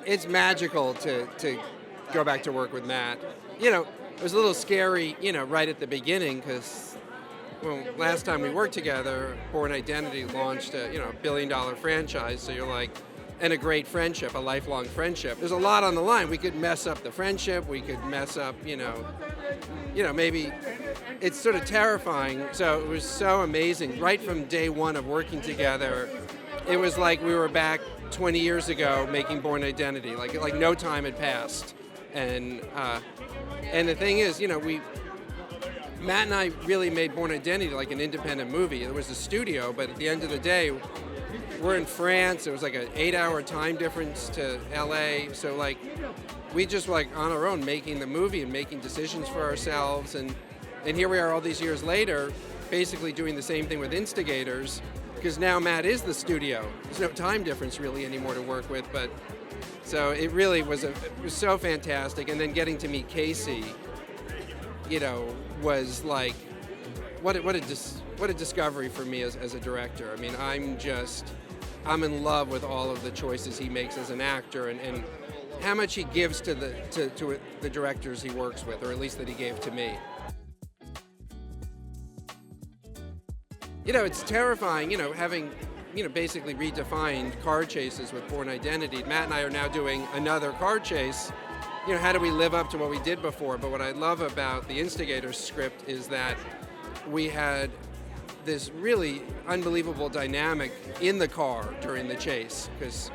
it's magical to go back to work with Matt. It was a little scary, right at the beginning because, well, last time we worked together, Born Identity launched a billion-dollar franchise. So you're like, and a great friendship, a lifelong friendship. There's a lot on the line. We could mess up the friendship. We could mess up, maybe it's sort of terrifying. So it was so amazing. Right from day one of working together, it was like we were back 20 years ago making Born Identity. Like no time had passed. And the thing is, Matt and I really made Born Identity like an independent movie. It was a studio, but at the end of the day, we're in France. It was like an 8-hour time difference to LA. So we just on our own making the movie and making decisions for ourselves. And here we are all these years later, basically doing the same thing with Instigators, because now Matt is the studio. There's no time difference really anymore to work with. But so it really was it was so fantastic. And then getting to meet Casey, was like what a discovery for me as a director. I mean, I'm in love with all of the choices he makes as an actor and how much he gives to the directors he works with, or at least that he gave to me. It's terrifying, having, basically redefined car chases with Born Identity. Matt and I are now doing another car chase. How do we live up to what we did before? But what I love about the Instigators script is that we had this really unbelievable dynamic in the car during the chase, because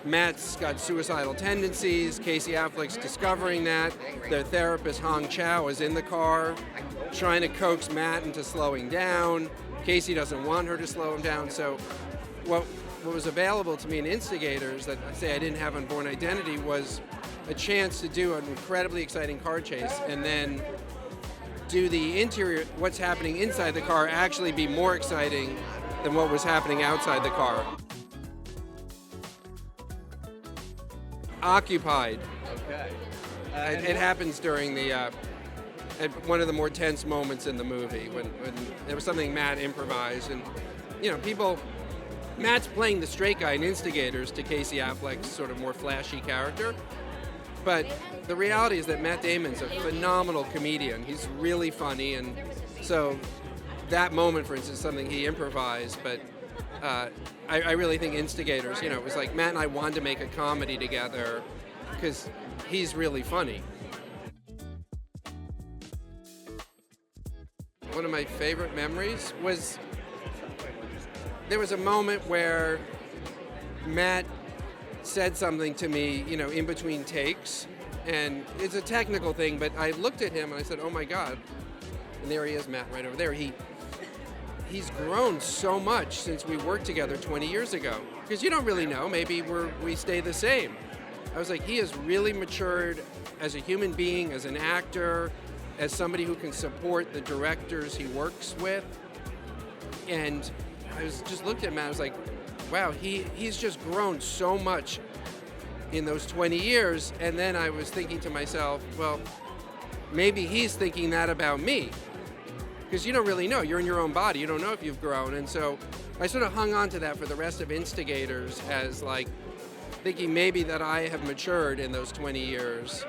Matt's got suicidal tendencies. Casey Affleck's discovering that. Their therapist, Hong Chow, is in the car trying to coax Matt into slowing down. Casey doesn't want her to slow him down. So what was available to me in Instigators that I didn't have on Born Identity was a chance to do an incredibly exciting car chase and then do the interior, what's happening inside the car, actually be more exciting than what was happening outside the car. Occupied. Okay. It happens during the at one of the more tense moments in the movie when there was something Matt improvised, and Matt's playing the straight guy in Instigators to Casey Affleck's sort of more flashy character. But the reality is that Matt Damon's a phenomenal comedian. He's really funny, and so that moment, for instance, is something he improvised. But I really think Instigators, it was like Matt and I wanted to make a comedy together because he's really funny. One of my favorite memories was there was a moment where Matt said something to me, in between takes, and it's a technical thing, but I looked at him and I said, oh my God, and there he is, Matt, right over there. He's grown so much since we worked together 20 years ago, because you don't really know, maybe we stay the same. I was like, he has really matured as a human being, as an actor, as somebody who can support the directors he works with. And I was just looked at Matt, I was like, wow, he's just grown so much in those 20 years. And then I was thinking to myself, well, maybe he's thinking that about me. Because you don't really know. You're in your own body. You don't know if you've grown. And so I sort of hung on to that for the rest of Instigators as thinking maybe that I have matured in those 20 years.